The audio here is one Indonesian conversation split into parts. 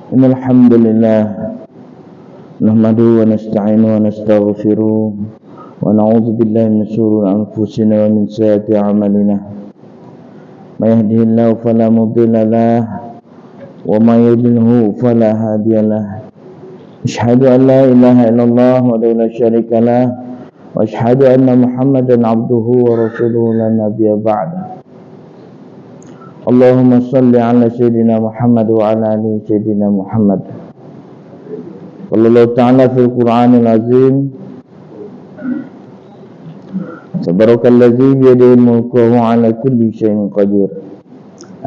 Innal hamdalillah nahmaduhu wa nasta'inuhu wa nastaghfiruh wa na'udzu billahi min shururi anfusina wa min sayyiati a'malina. May yahdihillahu fala mudilla lahu wa may yudlilhu fala hadiya lahu. Asyhadu an la ilaha illallah wahdahu la syarika lahu wa asyhadu anna Muhammadan 'abduhu wa rasuluhu la nabiyya ba'da. Allahumma salli ala sayyidina Muhammad wa ala ali sayyidina Muhammad. Wallahu ta'ala fil Qur'anil azim. Tabarakalladzi bi yadihi al-mulku wa huwa ala kulli syai'in qadir.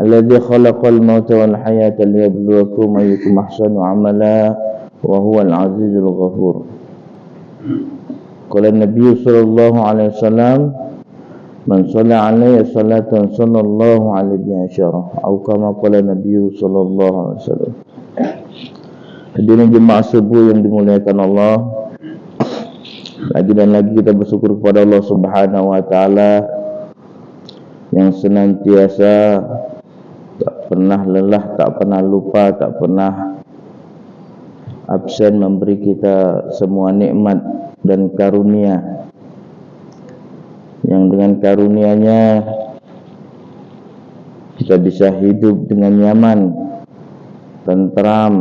Alladzi khalaqal mauta wal hayata liyabluwakum ayyukum ahsanu amala wa huwal azizul ghafur. Qala an-nabiy sallallahu alaihi wasallam, man shalla alaihi salatan sallallahu alaihi wasallam, atau kama qala Nabi sallallahu alaihi wasallam. Hadirin jemaah subuh yang dimuliakan Allah, lagi dan lagi kita bersyukur kepada Allah Subhanahu wa taala yang senantiasa tak pernah lelah, tak pernah lupa, tak pernah absen memberi kita semua nikmat dan karunia, yang dengan karunia-Nya kita bisa hidup dengan nyaman, tentram,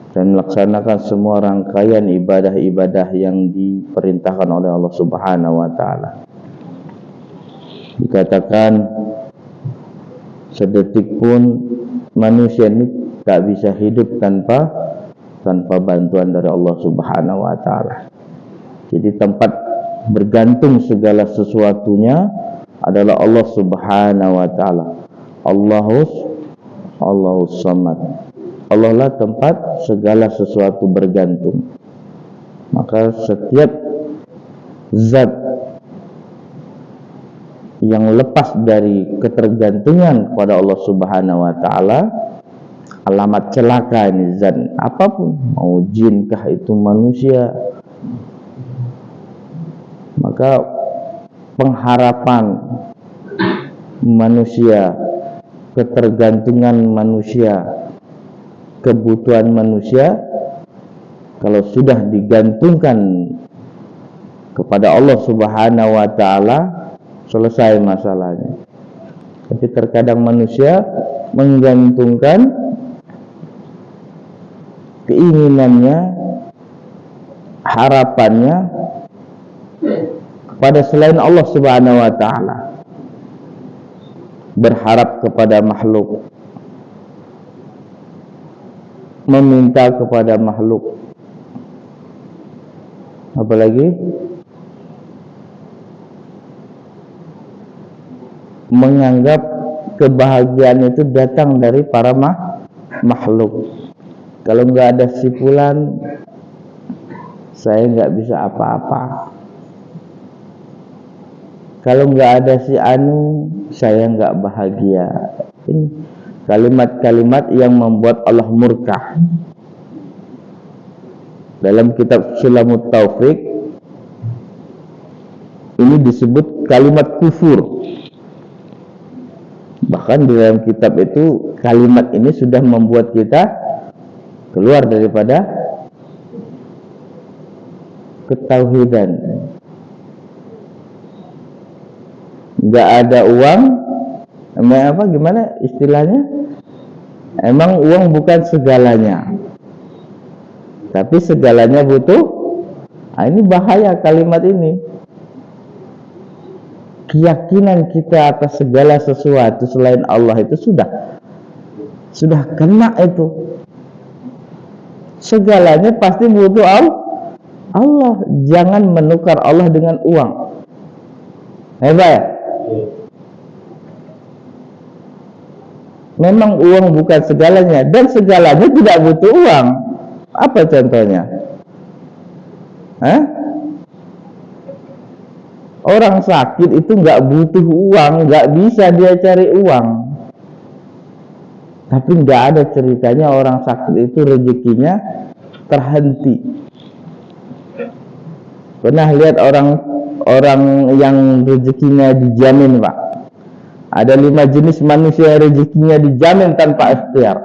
dan melaksanakan semua rangkaian ibadah-ibadah yang diperintahkan oleh Allah Subhanahu wa taala. Dikatakan sedetik pun manusia ini tak bisa hidup tanpa bantuan dari Allah Subhanahu wa taala. Jadi tempat bergantung segala sesuatunya adalah Allah Subhanahu wa taala. Allahus Samad. Allah lah tempat segala sesuatu bergantung. Maka setiap zat yang lepas dari ketergantungan kepada Allah Subhanahu wa taala, alamat celaka ini zat apapun, mau jin kah itu manusia. Maka pengharapan manusia, ketergantungan manusia, kebutuhan manusia kalau sudah digantungkan kepada Allah Subhanahu wa taala, selesai masalahnya. Tapi terkadang manusia menggantungkan keinginannya, harapannya pada selain Allah Subhanahu wa taala, berharap kepada makhluk, meminta kepada makhluk, apalagi menganggap kebahagiaan itu datang dari para makhluk. Kalau nggak ada si fulan, saya nggak bisa apa-apa. Kalau nggak ada si anu, saya nggak bahagia. Ini kalimat-kalimat yang membuat Allah murka. Dalam kitab Sulamut Taufik ini disebut kalimat kufur. Bahkan di dalam kitab itu kalimat ini sudah membuat kita keluar daripada ketauhidan. Nggak ada uang, emang apa, gimana istilahnya? Emang uang bukan segalanya, tapi segalanya butuh. Nah, ini bahaya kalimat ini. Keyakinan kita atas segala sesuatu selain Allah itu sudah kena itu. Segalanya pasti butuh Allah. Jangan menukar Allah dengan uang. Hebat ya? Memang uang bukan segalanya, dan segalanya tidak butuh uang. Apa contohnya? Orang sakit itu nggak butuh uang, nggak bisa dia cari uang. Tapi nggak ada ceritanya orang sakit itu rezekinya terhenti. Pernah lihat orang yang rezekinya dijamin, Pak? Ada 5 jenis manusia yang rezekinya dijamin tanpa ikhtiar.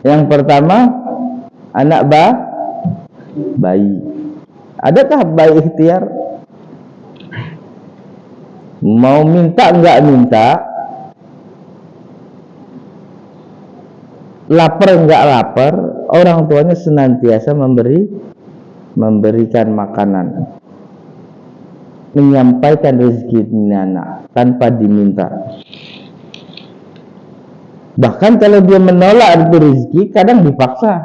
Yang pertama, anak bayi. Adakah bayi ikhtiar? Mau minta enggak minta, lapar enggak lapar, orang tuanya senantiasa memberikan makanan, menyampaikan rezeki anak tanpa diminta. Bahkan kalau dia menolak itu rezeki, kadang dipaksa.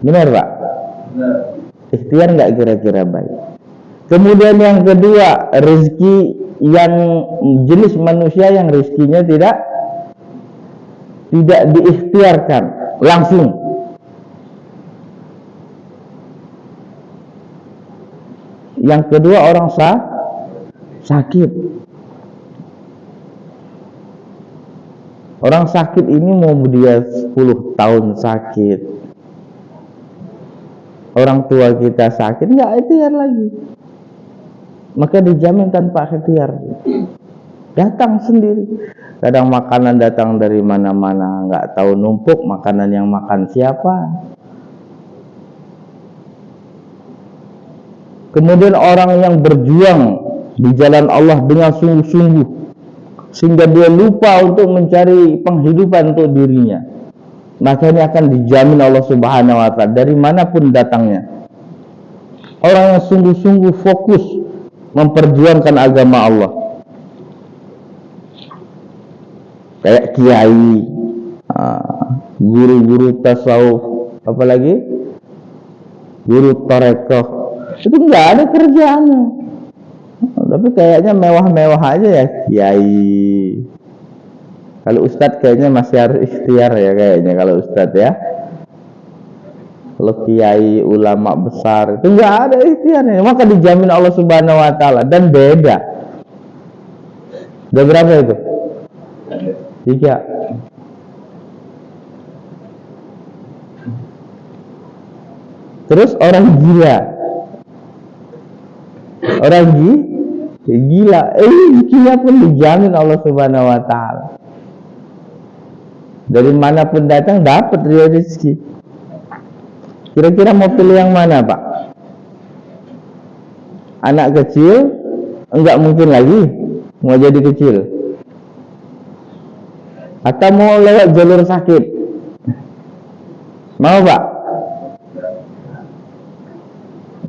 Benar Pak? Benar. Ikhtiar enggak kira-kira baik? Kemudian yang kedua, rezeki yang jenis manusia yang rezekinya tidak diikhtiarkan langsung. Yang kedua, orang sakit. Orang sakit ini mau dia 10 tahun sakit, orang tua kita sakit, nggak ikhtiar lagi, maka dijamin tanpa ikhtiar, datang sendiri. Kadang makanan datang dari mana-mana, nggak tahu numpuk makanan yang makan siapa. Kemudian orang yang berjuang di jalan Allah dengan sungguh-sungguh, sehingga dia lupa untuk mencari penghidupan untuk dirinya, maka ini akan dijamin Allah Subhanahu wa Ta'ala dari manapun datangnya. Orang yang sungguh-sungguh fokus memperjuangkan agama Allah, kayak kiai, guru-guru tasawuf, apalagi guru tarekat, itu nggak ada kerjaannya, tapi kayaknya mewah-mewah aja ya kiai. Kalau ustadz kayaknya masih harus ikhtiar ya kayaknya kalau ustadz ya. Kalau kiai ulama besar itu nggak ada ikhtiarnya, maka dijamin Allah Subhanahu wa Ta'ala. Dan beda. Udah berapa itu? 3. Terus orang gila. Orang gila. Gila pun dijamin Allah Subhanahu wa Ta'ala. Dari manapun datang dapat dia rezeki. Kira-kira mau pilih yang mana Pak? Anak kecil enggak mungkin lagi mau jadi kecil, atau mau lewat jalur sakit? Mau Pak?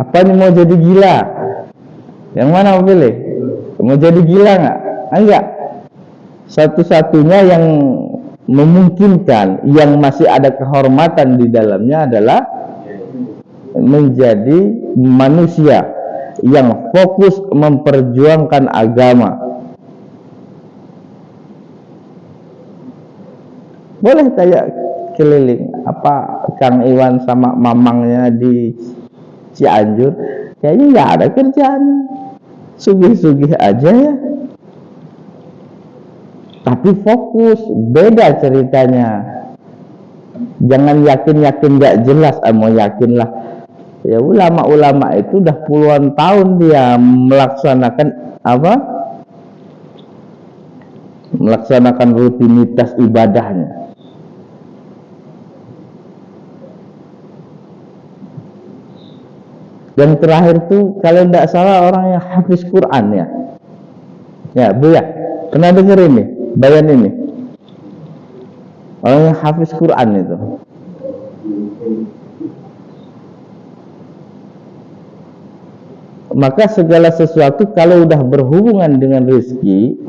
Apa nih, mau jadi gila? Yang mana mau pilih? Mau jadi gila enggak? Enggak. Satu-satunya yang memungkinkan, yang masih ada kehormatan di dalamnya adalah menjadi manusia yang fokus memperjuangkan agama. Boleh kayak keliling, apa Kang Iwan sama mamangnya di Cianjur, kayaknya nggak ada kerjaan, sugih-sugih aja ya, tapi fokus. Beda ceritanya. Jangan yakin-yakin nggak jelas, mau yakinlah. Ya ulama-ulama itu udah puluhan tahun dia melaksanakan apa? Melaksanakan rutinitas ibadahnya. Yang terakhir tuh kalau tidak salah orang yang hafiz Quran ya. Ya Bu ya, pernah dengar ini, bayan ini? Orang yang hafiz Quran itu. Maka segala sesuatu kalau udah berhubungan dengan rezeki,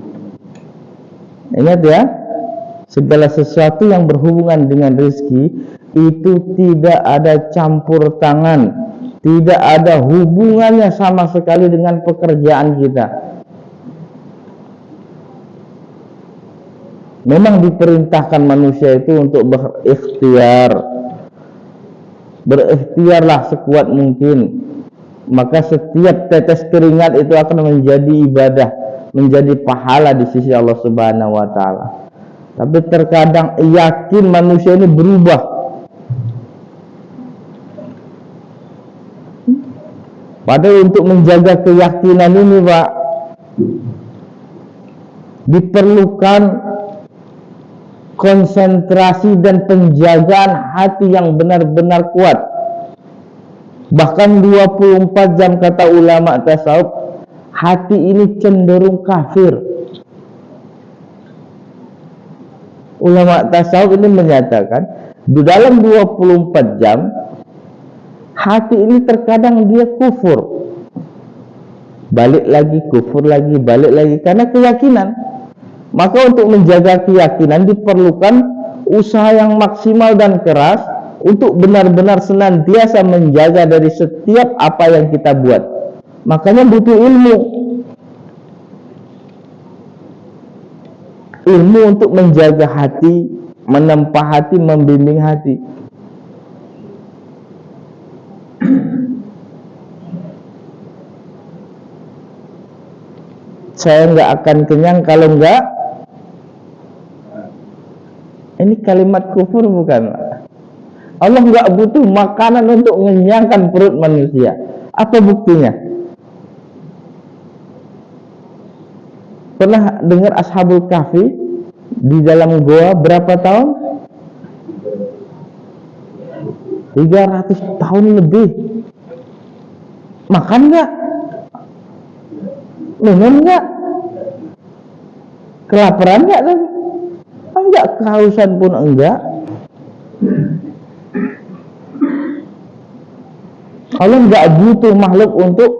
ingat ya, segala sesuatu yang berhubungan dengan rezeki itu tidak ada campur tangan, tidak ada hubungannya sama sekali dengan pekerjaan kita. Memang diperintahkan manusia itu untuk berikhtiar. Berikhtiarlah sekuat mungkin. Maka setiap tetes keringat itu akan menjadi ibadah, menjadi pahala di sisi Allah Subhanahu wa Ta'ala. Tapi terkadang yakin manusia ini berubah. Padahal untuk menjaga keyakinan ini Pak, diperlukan konsentrasi dan penjagaan hati yang benar-benar kuat. Bahkan 24 jam kata ulama tasawuf, hati ini cenderung kafir. Ulama tasawuf ini menyatakan di dalam 24 jam hati ini terkadang dia kufur, balik lagi kufur lagi, balik lagi karena keyakinan. Maka untuk menjaga keyakinan diperlukan usaha yang maksimal dan keras untuk benar-benar senantiasa menjaga dari setiap apa yang kita buat. Makanya butuh ilmu. Ilmu untuk menjaga hati, menempa hati, membimbing hati. Saya nggak akan kenyang kalau nggak. Ini kalimat kufur bukan? Allah nggak butuh makanan untuk mengenyangkan perut manusia. Apa buktinya? Pernah dengar Ashabul Kahfi di dalam goa berapa tahun? 300 tahun lebih. Makan nggak? Minum nggak? Kelaparan nggak? Enggak, kehausan pun enggak. Allah enggak butuh makhluk untuk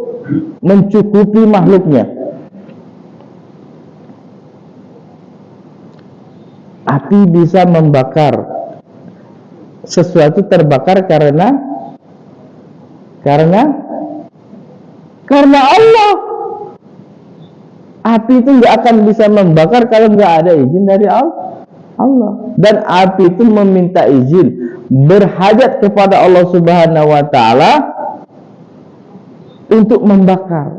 mencukupi makhluknya. Api bisa membakar. Sesuatu terbakar karena Allah. Api itu enggak akan bisa membakar kalau enggak ada izin dari Allah. Dan api itu meminta izin, berhajat kepada Allah Subhanahu wa taala untuk membakar.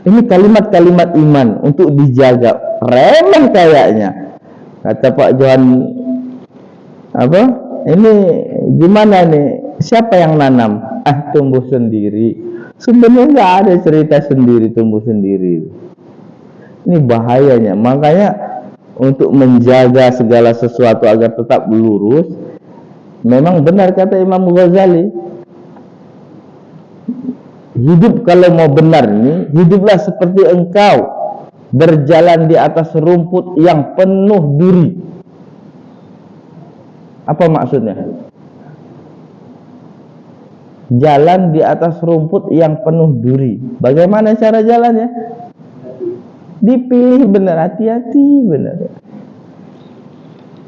Ini kalimat-kalimat iman untuk dijaga. Remeh kayaknya. Kata Pak Johan, apa? Ini gimana nih? Siapa yang nanam? Tumbuh sendiri. Sebenarnya nggak ada cerita sendiri tumbuh sendiri. Ini bahayanya. Makanya untuk menjaga segala sesuatu agar tetap lurus, memang benar kata Imam Ghazali, hidup kalau mau benar ini, hiduplah seperti engkau berjalan di atas rumput yang penuh duri. Apa maksudnya? Jalan di atas rumput yang penuh duri. Bagaimana cara jalannya? Dipilih benar, hati-hati benar.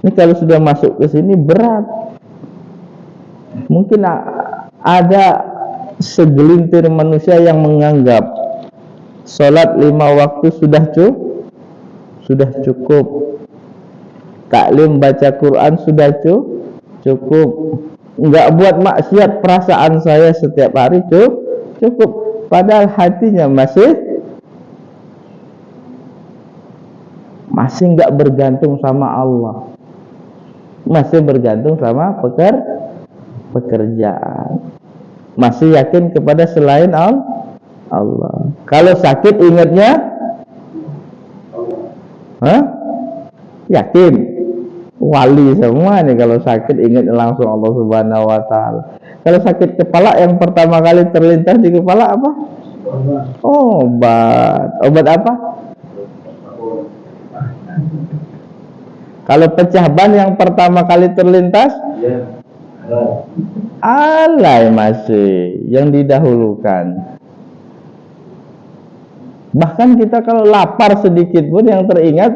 Ini kalau sudah masuk ke sini berat. Mungkin ada segelintir manusia yang menganggap sholat 5 waktu sudah cukup. Taklim baca Quran sudah cukup. Enggak buat maksiat perasaan saya setiap hari cukup. Padahal hatinya masih enggak bergantung sama Allah. Masih bergantung sama pekerjaan. Masih yakin kepada selain Allah. Kalau sakit ingatnya yakin. Wali semua nih kalau sakit ingat langsung Allah Subhanahu wa taala. Kalau sakit kepala yang pertama kali terlintas di kepala apa? Obat apa? Kalau pecah ban yang pertama kali terlintas, alay masih yang didahulukan. Bahkan kita kalau lapar sedikit pun yang teringat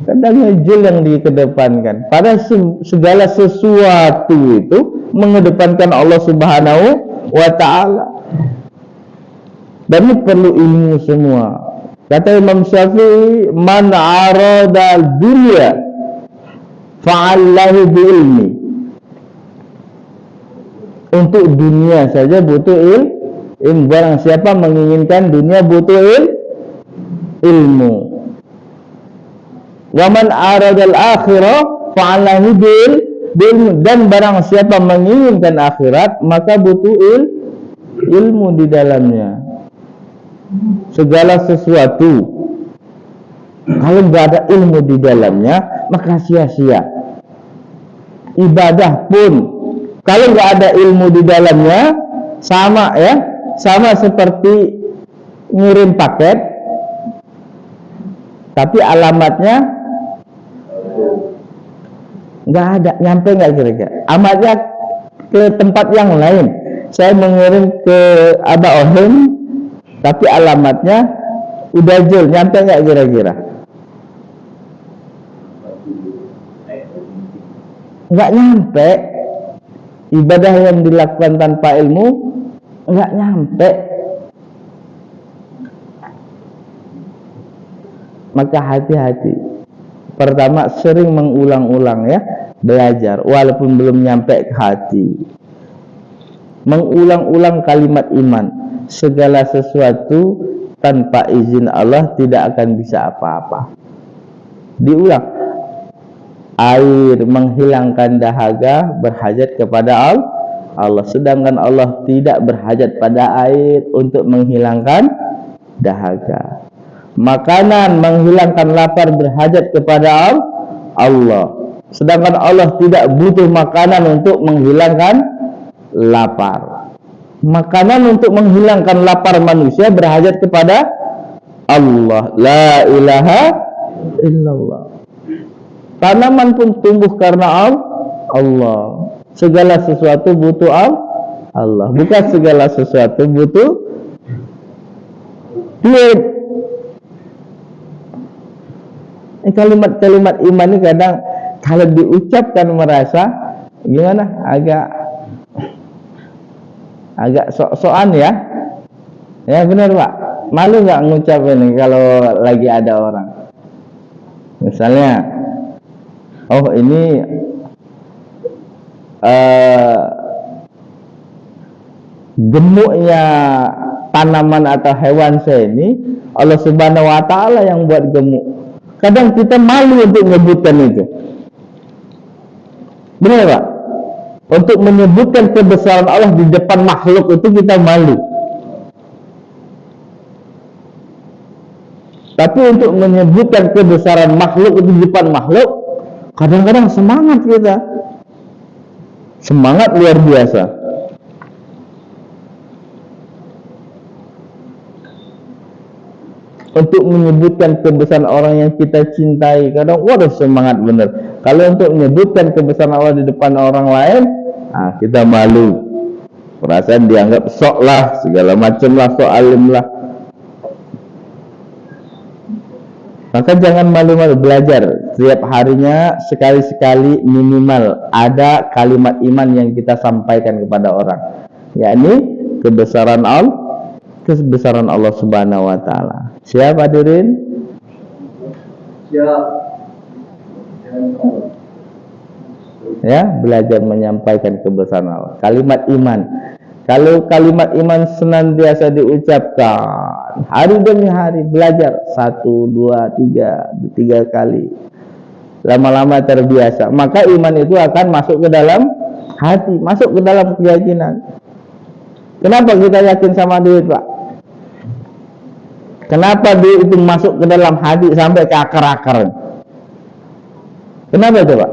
kadang ngejul yang dikedepankan. Pada segala sesuatu itu mengedepankan Allah Subhanahu wa ta'ala. Dan ini perlu ilmu semua. Kata Imam Syafi'i, man arada dunya fa'allahu bi'ilmi. Untuk dunia saja butuh ilmu. Barang siapa menginginkan dunia butuh ilmu. Wa man arada al-akhirah fa'allahu bi'ilmi. Dan barang siapa menginginkan akhirat maka butuh ilmu di dalamnya. Segala sesuatu Kalau nggak ada ilmu di dalamnya, maka sia-sia. Ibadah pun kalau nggak ada ilmu di dalamnya, sama ya, sama seperti ngirim paket, tapi alamatnya nggak ada, nyampe nggak kira-kira? Alamatnya ke tempat yang lain. Saya mengirim ke Aba Ohim, tapi alamatnya udah jauh, nyampe nggak kira-kira? Nggak nyampe. Ibadah yang dilakukan tanpa ilmu nggak nyampe. Maka hati-hati. Pertama, sering mengulang-ulang ya, belajar walaupun belum nyampe ke hati. Mengulang-ulang kalimat iman. Segala sesuatu tanpa izin Allah tidak akan bisa apa-apa. Diulang. Air menghilangkan dahaga, berhajat kepada Allah. Sedangkan Allah tidak berhajat pada air untuk menghilangkan dahaga. Makanan menghilangkan lapar, berhajat kepada Allah. Sedangkan Allah tidak butuh makanan untuk menghilangkan lapar. Makanan untuk menghilangkan lapar manusia, berhajat kepada Allah. La ilaha illallah. Tanaman pun tumbuh karena Allah. Segala sesuatu butuh Allah. Bukan segala sesuatu butuh duit. Kalimat-kalimat iman ini kadang kalau diucapkan merasa gimana? Agak sok-sokan ya. Ya benar Pak. Malu nggak ngucap ini kalau lagi ada orang. Misalnya, oh ini gemuknya tanaman atau hewan saya ini Allah Subhanahu wa Ta'ala yang buat gemuk. Kadang kita malu untuk menyebutkan itu. Benar Pak? Untuk menyebutkan kebesaran Allah di depan makhluk itu kita malu. Tapi untuk menyebutkan kebesaran makhluk itu di depan makhluk, kadang-kadang semangat kita. Semangat luar biasa. Untuk menyebutkan kebesaran orang yang kita cintai, kadang waduh semangat bener. Kalau untuk menyebutkan kebesaran Allah di depan orang lain, kita malu. Perasaan dianggap sok lah, segala macam lah, sok alim lah. Maka jangan malu-malu, belajar setiap harinya sekali-sekali minimal ada kalimat iman yang kita sampaikan kepada orang, yakni kebesaran Allah Subhanahu wa Ta'ala. Siap hadirin? Siap. Ya, belajar menyampaikan kebesaran Allah. Kalimat iman. Kalau kalimat iman senantiasa diucapkan hari demi hari, belajar 1, 2, 3 kali, lama-lama terbiasa, maka iman itu akan masuk ke dalam hati, masuk ke dalam keyakinan. Kenapa kita yakin sama duit Pak? Kenapa duit itu masuk ke dalam hati sampai ke akar-akar? Kenapa itu Pak?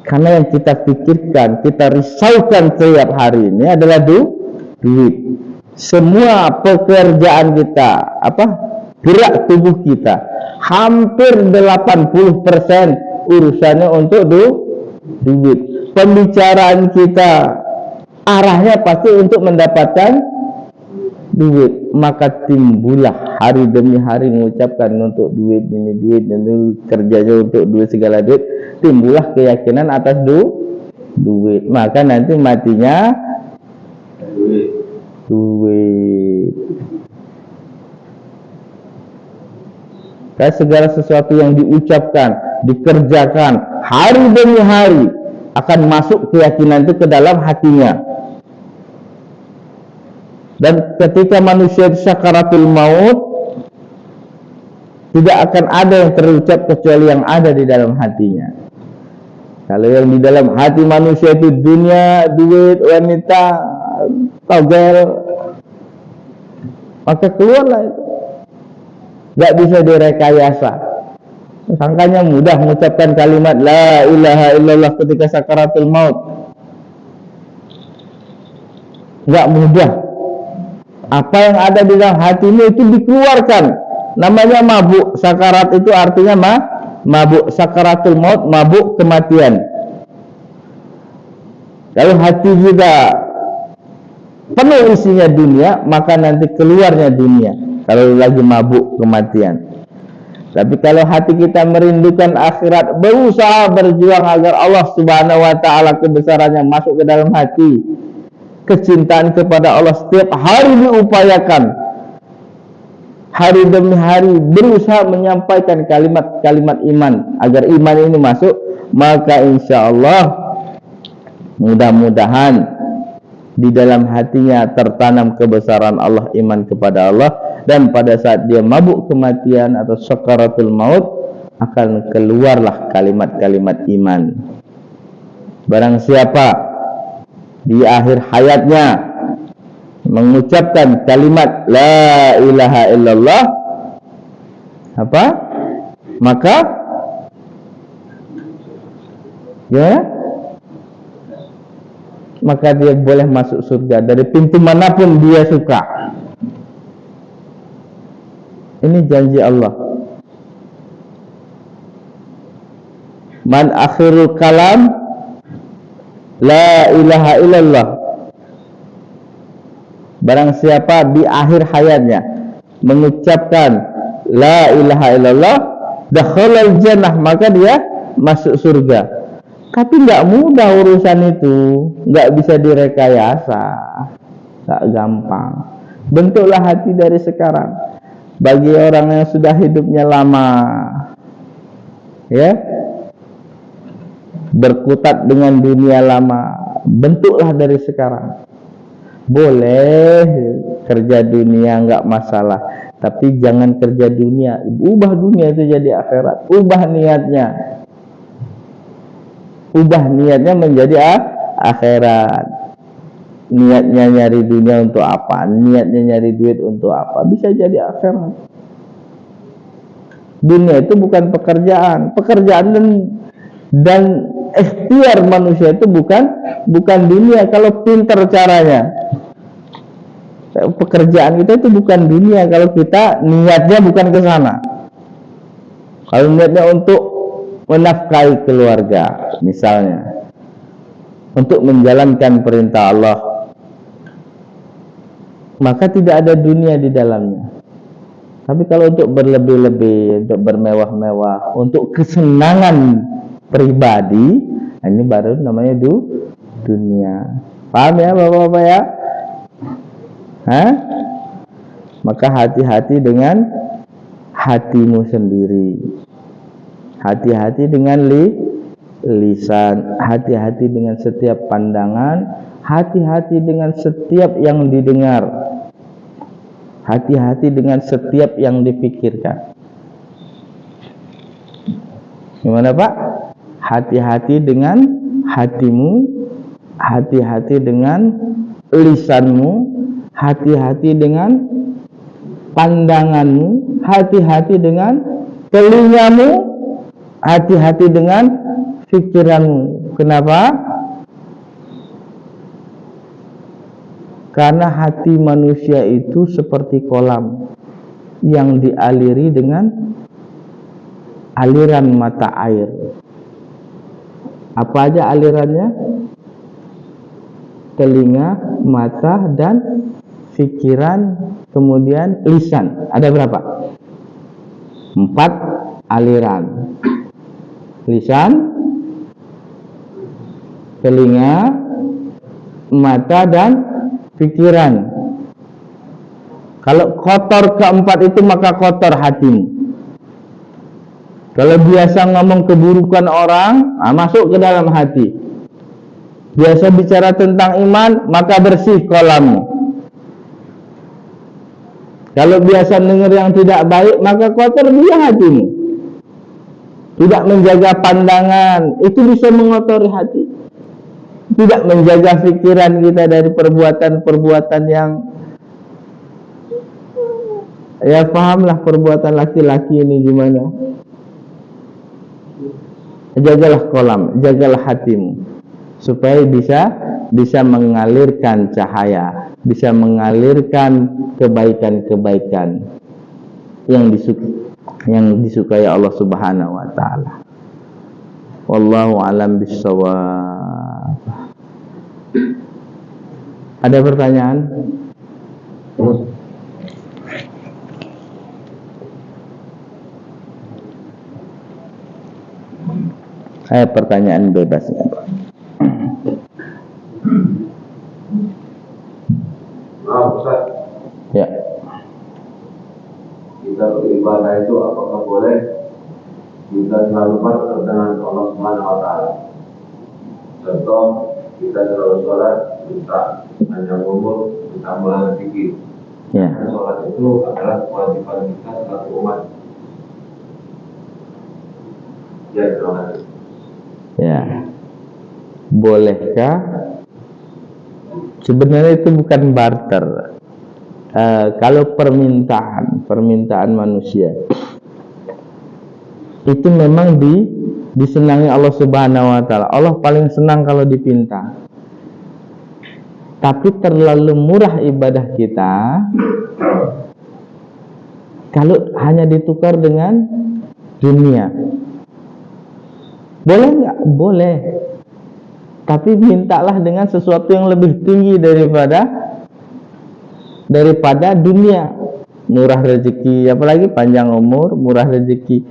Karena yang kita pikirkan, kita risaukan setiap hari ini adalah duit. Semua pekerjaan kita, gerak tubuh kita, hampir 80% urusannya untuk duit. Pembicaraan kita arahnya pasti untuk mendapatkan duit. Maka timbullah hari demi hari mengucapkan untuk duit ini, duit ini, kerjanya untuk duit, segala duit. Timbullah keyakinan atas duit. Maka nanti matinya duit. Segala sesuatu yang diucapkan, dikerjakan hari demi hari akan masuk keyakinan itu ke dalam hatinya. Dan ketika manusia sakaratul maut, tidak akan ada yang terucap kecuali yang ada di dalam hatinya. Kalau yang di dalam hati manusia itu dunia, duit, wanita, togel, maka keluarlah itu. Gak bisa direkayasa. Sangkanya mudah mengucapkan kalimat la ilaha illallah ketika sakaratul maut. Enggak mudah. Apa yang ada di dalam hatimu itu dikeluarkan. Namanya mabuk. Sakarat itu artinya mabuk. Sakaratul maut, mabuk kematian. Kalau hati juga penuh isinya dunia, maka nanti keluarnya dunia. Kalau lagi mabuk kematian. Tapi kalau hati kita merindukan akhirat, berusaha berjuang agar Allah Subhanahu wa taala kebesarannya masuk ke dalam hati. Kecintaan kepada Allah setiap hari diupayakan. Hari demi hari berusaha menyampaikan kalimat-kalimat iman agar iman ini masuk, maka insya Allah mudah-mudahan di dalam hatinya tertanam kebesaran Allah, iman kepada Allah, dan pada saat dia mabuk kematian atau sakaratul maut akan keluarlah kalimat-kalimat iman. Barang siapa di akhir hayatnya mengucapkan kalimat la ilaha illallah, apa? Maka ya, maka dia boleh masuk surga dari pintu manapun dia suka. Ini janji Allah. Man akhirul kalam la ilaha illallah. Barang siapa di akhir hayatnya mengucapkan la ilaha illallah, dakhalal jannah, maka dia masuk surga. Tapi enggak mudah urusan itu, enggak bisa direkayasa, enggak gampang. Bentuklah hati dari sekarang. Bagi orang yang sudah hidupnya lama, ya, berkutat dengan dunia lama, bentuklah dari sekarang. Boleh kerja dunia enggak masalah, tapi jangan kerja dunia, ubah dunia itu jadi akhirat. Ubah niatnya menjadi akhirat. Niatnya nyari dunia untuk apa? Niatnya nyari duit untuk apa? Bisa jadi akhirat. Dunia itu bukan pekerjaan. Pekerjaan dan ikhtiar manusia itu bukan dunia kalau pintar caranya. Pekerjaan kita itu bukan dunia kalau kita niatnya bukan ke sana. Kalau niatnya untuk menafkahi keluarga misalnya, untuk menjalankan perintah Allah, maka tidak ada dunia di dalamnya. Tapi kalau untuk berlebih-lebih, untuk bermewah-mewah, untuk kesenangan pribadi, ini baru namanya dunia. Paham ya Bapak-bapak ya? Maka hati-hati dengan hatimu sendiri. Hati-hati dengan lisan, hati-hati dengan setiap pandangan, hati-hati dengan setiap yang didengar, hati-hati dengan setiap yang dipikirkan. Gimana Pak? Hati-hati dengan hatimu, hati-hati dengan lisanmu, hati-hati dengan pandanganmu, hati-hati dengan telingamu, hati-hati dengan pikiranmu. Kenapa? Karena hati manusia itu seperti kolam yang dialiri dengan aliran mata air. Apa aja alirannya? Telinga, mata, dan pikiran, kemudian lisan. Ada berapa? 4 aliran. Lisan, telinga, mata, dan pikiran. Kalau kotor keempat itu, maka kotor hatimu. Kalau biasa ngomong keburukan orang, masuk ke dalam hati. Biasa bicara tentang iman, maka bersih kolammu. Kalau biasa dengar yang tidak baik, maka kotor dia hatimu. Tidak menjaga pandangan, itu bisa mengotori hati. Tidak menjaga pikiran kita dari perbuatan-perbuatan yang, ya pahamlah perbuatan laki-laki ini gimana. jagalah kolam, jagalah hatimu supaya bisa mengalirkan cahaya, bisa mengalirkan kebaikan-kebaikan yang disukai Allah Subhanahu wa taala. Wallahu a'lam bishawab. Ada pertanyaan? Pertanyaan bebas ya, Pak. Ustaz. Ya. Kita beribadah itu apakah boleh kita selalu berdoa dengan Allah Subhanahu wa taala? Contoh, kita selalu sholat minta panjang umur, minta mulan rezeki. Ya. Sholat itu adalah kewajiban kita selaku umat. Ya, terima kasih. Ya. Bolehkah? Sebenarnya itu bukan barter. Kalau permintaan manusia itu memang disenangi Allah Subhanahu wa taala. Allah paling senang kalau dipinta. Tapi terlalu murah ibadah kita kalau hanya ditukar dengan dunia. Boleh nggak? Boleh. Tapi mintalah dengan sesuatu yang lebih tinggi daripada dunia. Murah rezeki, apalagi panjang umur, murah rezeki.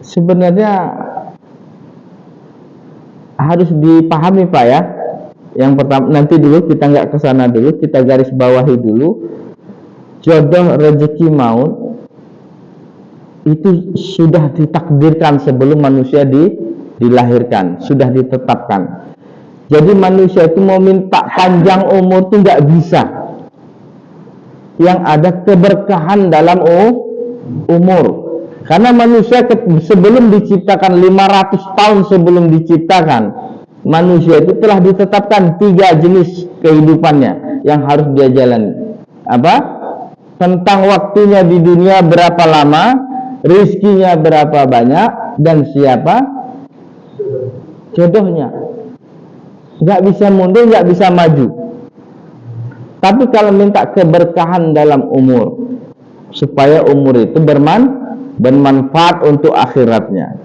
Sebenarnya harus dipahami, Pak, ya. Yang pertama, nanti dulu kita nggak kesana dulu, kita garis bawahi dulu. Jodoh, rezeki, maut itu sudah ditakdirkan sebelum manusia dilahirkan, sudah ditetapkan. Jadi manusia itu mau minta panjang umur itu nggak bisa. Yang ada keberkahan dalam umur. Karena manusia sebelum diciptakan, 500 tahun sebelum diciptakan, manusia itu telah ditetapkan 3 jenis kehidupannya yang harus dia jalani. Apa? Tentang waktunya di dunia berapa lama, rizkinya berapa banyak, dan siapa jodohnya. Nggak bisa mundur, nggak bisa maju. Tapi kalau minta keberkahan dalam umur, supaya umur itu bermanfaat untuk akhiratnya,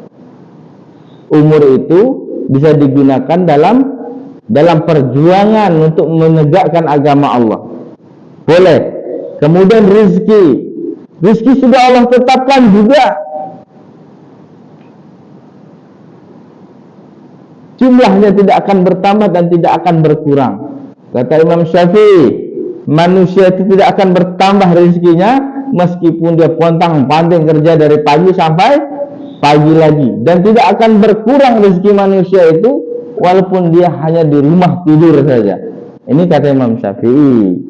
umur itu bisa digunakan dalam perjuangan untuk menegakkan agama Allah. Boleh. Kemudian rezeki sudah Allah tetapkan juga. Jumlahnya tidak akan bertambah dan tidak akan berkurang. Kata Imam Syafi'i, manusia itu tidak akan bertambah rezekinya meskipun dia pontang-panting kerja dari pagi sampai pagi lagi, dan tidak akan berkurang rezeki manusia itu walaupun dia hanya di rumah tidur saja. Ini kata Imam Syafi'i,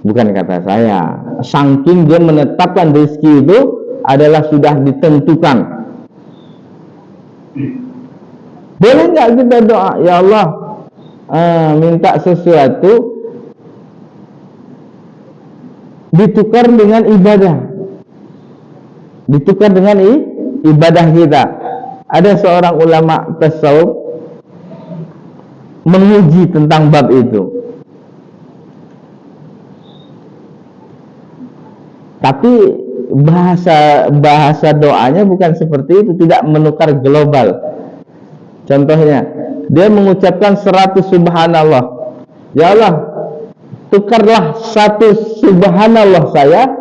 bukan kata saya. Saking dia menetapkan rezeki itu adalah sudah ditentukan. Boleh nggak kita doa, ya Allah, minta sesuatu ditukar dengan ibadah, ditukar dengan ibadah kita. Ada seorang ulama tasawuf menguji tentang bab itu, tapi bahasa doanya bukan seperti itu, tidak menukar global. Contohnya, dia mengucapkan 100 subhanallah. Ya Allah, tukarlah 1 subhanallah saya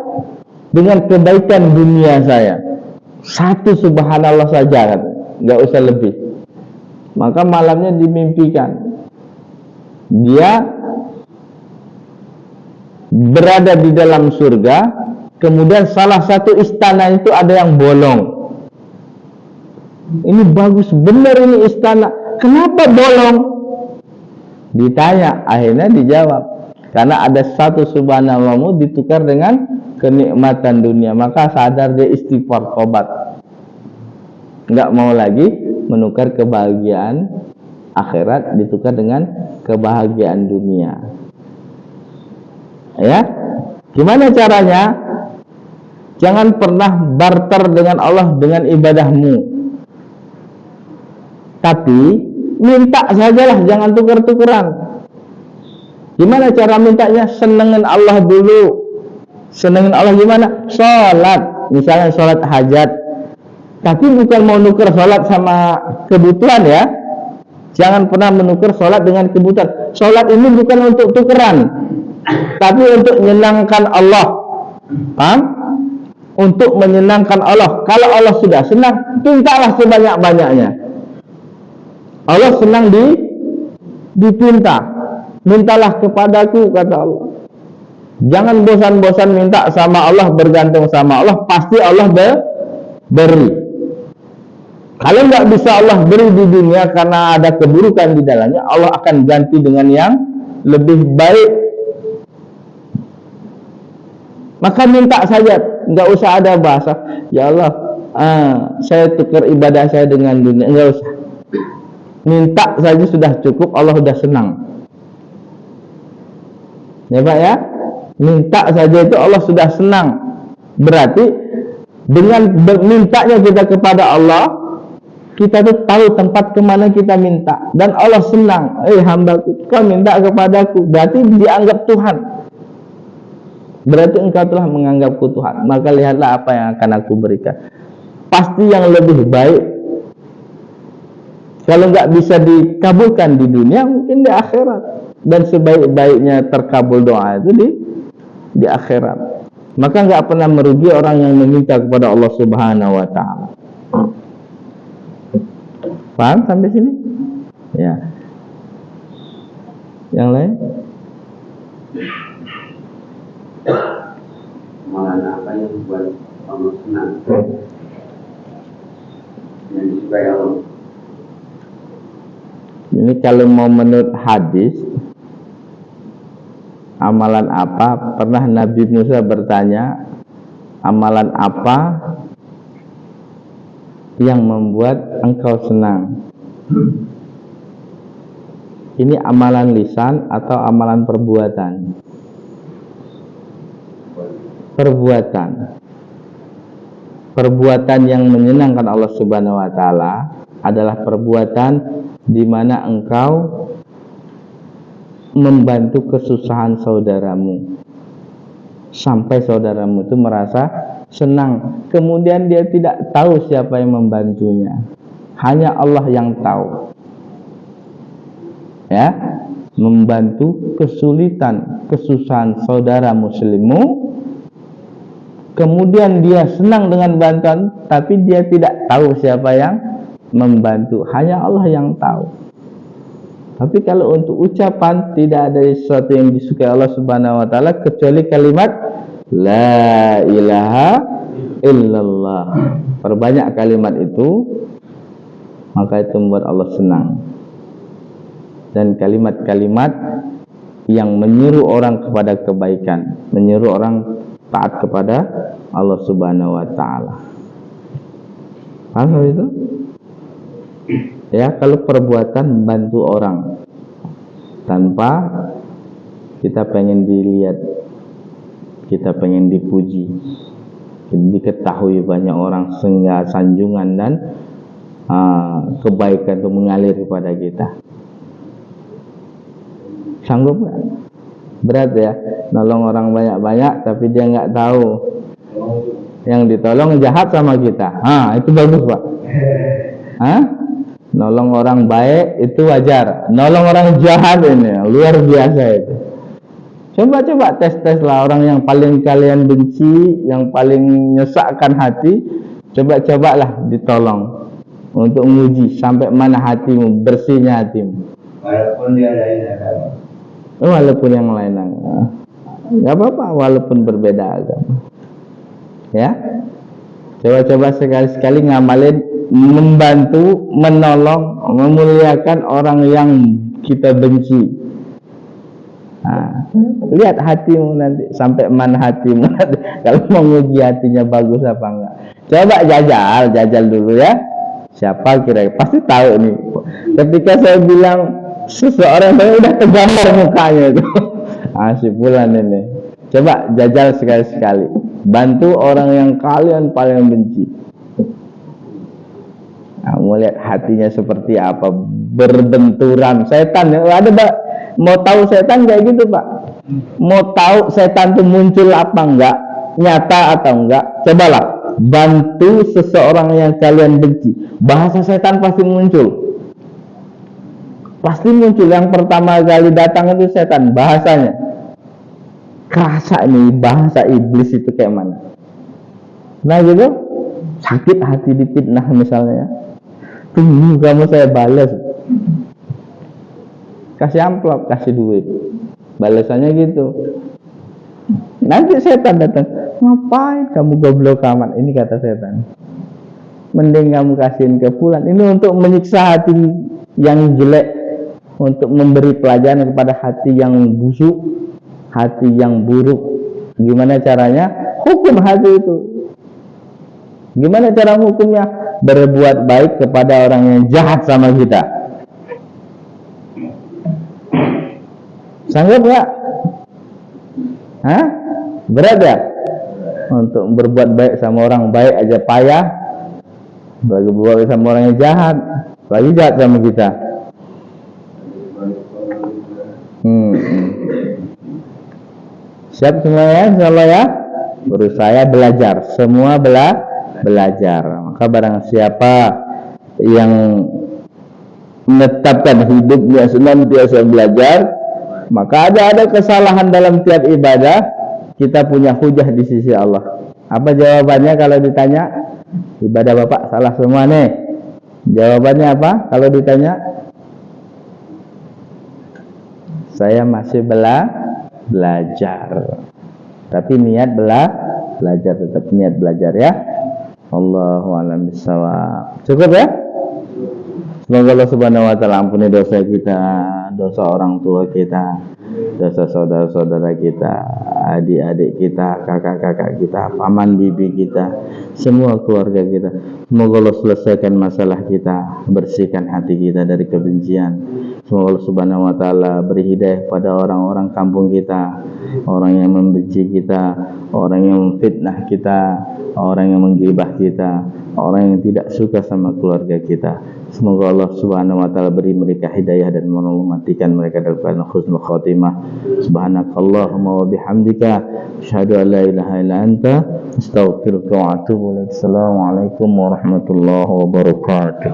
dengan kebaikan dunia saya. 1 subhanallah saja, nggak usah lebih. Maka malamnya dimimpikan dia berada di dalam surga, kemudian salah satu istana itu ada yang bolong. Ini bagus benar ini istana, kenapa bolong? Ditanya, akhirnya dijawab, karena ada 1 subhanallahmu ditukar dengan kenikmatan dunia. Maka sadar dia, istighfar, tobat, nggak mau lagi menukar kebahagiaan akhirat ditukar dengan kebahagiaan dunia. Ya, gimana caranya? Jangan pernah barter dengan Allah dengan ibadahmu. Tapi minta sajalah, jangan tukar-tukeran. Gimana cara mintanya? Senengin Allah dulu. Senengin Allah gimana? Sholat, misalnya sholat hajat. Tapi bukan mau nuker sholat sama kebutuhan ya. Jangan pernah menukar sholat dengan kebutuhan. Sholat ini bukan untuk tukeran, tapi untuk menyenangkan Allah. Paham? Untuk menyenangkan Allah. Kalau Allah sudah senang, mintalah sebanyak-banyaknya. Allah senang dipinta. Mintalah kepadaku, kata Allah. Jangan bosan-bosan minta sama Allah, bergantung sama Allah. Pasti Allah beri. Kalau nggak bisa Allah beri di dunia karena ada keburukan di dalamnya, Allah akan ganti dengan yang lebih baik. Maka minta saja, nggak usah ada bahasa, ya Allah, saya tukar ibadah saya dengan dunia. Nggak usah. Minta saja sudah cukup, Allah sudah senang. Ya Pak ya, minta saja itu Allah sudah senang. Berarti dengan mintanya kita kepada Allah, kita tuh tahu tempat kemana kita minta, dan Allah senang. Hambaku, kau minta kepadaku, berarti dianggap Tuhan. Berarti engkau telah menganggapku Tuhan. Maka lihatlah apa yang akan aku berikan. Pasti yang lebih baik. Kalau nggak bisa dikabulkan di dunia, mungkin di akhirat. Dan sebaik-baiknya terkabul doa itu di akhirat. Maka nggak pernah merugi orang yang meminta kepada Allah Subhanahu wa Ta'ala. Paham sampai sini? Ya. Yang lain? Amalan apa yang membuat Allah senang? Yang disukai Allah. Ini kalau mau menurut hadis, amalan apa? Pernah Nabi Musa bertanya, amalan apa yang membuat engkau senang? Ini amalan lisan atau amalan perbuatan? Perbuatan. Perbuatan yang menyenangkan Allah Subhanahu wa Ta'ala adalah perbuatan di mana engkau membantu kesusahan saudaramu sampai saudaramu itu merasa senang. Kemudian dia tidak tahu siapa yang membantunya, hanya Allah yang tahu. Ya, membantu kesulitan, kesusahan saudara muslimmu, kemudian dia senang dengan bantuan, tapi dia tidak tahu siapa yang membantu, hanya Allah yang tahu. Tapi kalau untuk ucapan, tidak ada sesuatu yang disukai Allah Subhanahu wa Ta'ala kecuali kalimat La ilaha illallah. Perbanyak kalimat itu, maka itu membuat Allah senang. Dan kalimat-kalimat yang menyuruh orang kepada kebaikan, menyuruh orang taat kepada Allah Subhanahu wa Ta'ala. Paham itu? Ya, kalau perbuatan membantu orang tanpa kita pengen dilihat, kita pengen dipuji, diketahui banyak orang, sehingga sanjungan dan kebaikan itu mengalir kepada kita. Sanggup nggak? Berat ya, nolong orang banyak-banyak tapi dia nggak tahu yang ditolong jahat sama kita. Itu bagus Pak. Nolong orang baik itu wajar, nolong orang jahat ini luar biasa itu. Coba tes lah orang yang paling kalian benci, yang paling nyesakkan hati, cobalah ditolong untuk menguji sampai mana hatimu, bersihnya hatimu. Walaupun dia lain agama. Walaupun yang lain agama, nggak apa-apa, walaupun berbeda agama. Ya, coba sekali-sekali ngamalin, membantu, menolong, memuliakan orang yang kita benci. Lihat hatimu nanti sampai mana hatimu nanti. Kalau mau nguji hatinya bagus apa enggak, coba jajal dulu ya. Siapa kira-kira pasti tahu nih. Ketika saya bilang seseorang, saya udah tergambar mukanya itu. Si fulan ini. Coba jajal sekali-sekali, bantu orang yang kalian paling benci. Mau lihat hatinya seperti apa, berbenturan setan. Ada Pak, mau tahu setan kayak gitu Pak. Mau tahu setan itu muncul apa enggak, nyata atau enggak, cobalah bantu seseorang yang kalian benci, bahasa setan pasti muncul. Pasti muncul. Yang pertama kali datang itu setan, bahasanya kerasa nih, bahasa iblis itu kayak mana. Nah gitu, sakit hati dipitnah misalnya, tunggu kamu saya balas, kasih amplop, kasih duit, balasannya gitu. Nanti setan datang, ngapain kamu goblok amat, ini kata setan, mending kamu kasihin ke fulan. Ini untuk menyiksa hati yang jelek, untuk memberi pelajaran kepada hati yang busuk, hati yang buruk. Gimana caranya? Hukum hati itu. Gimana cara hukumnya? Berbuat baik kepada orang yang jahat sama kita. Sanggup nggak? Hah? Berat ya? Untuk berbuat baik sama orang baik aja payah, bagi berbuat baik sama orang yang jahat, lagi jahat sama kita. Siap semuanya, insyaallah ya. Berusaha belajar, semua belajar. Maka barang siapa yang menetapkan hidupnya senantiasa belajar, maka ada kesalahan dalam tiap ibadah, kita punya hujah di sisi Allah. Apa jawabannya kalau ditanya? Ibadah Bapak salah semua nih. Jawabannya apa kalau ditanya? Saya masih belajar. Tapi niat belajar, tetap niat belajar ya. Allahu a'lam bishawab. Cukup ya? Semoga Allah Subhanahu wa taala ampuni dosa kita, dosa orang tua kita, dosa saudara-saudara kita, adik-adik kita, kakak-kakak kita, paman bibi kita, semua keluarga kita. Semoga Allah selesaikan masalah kita, bersihkan hati kita dari kebencian. Semoga Allah Subhanahu wa taala beri hidayah pada orang-orang kampung kita, orang yang membenci kita, orang yang memfitnah kita, orang yang menggibah kita, orang yang tidak suka sama keluarga kita. Semoga Allah Subhanahu wa taala beri mereka hidayah dan mematikan mereka dalam husnul khatimah. Subhanakallahumma wa bihamdika asyhadu an la ilaha illa anta astaghfiruka wa atubu ilaik. Assalamualaikum warahmatullahi wabarakatuh.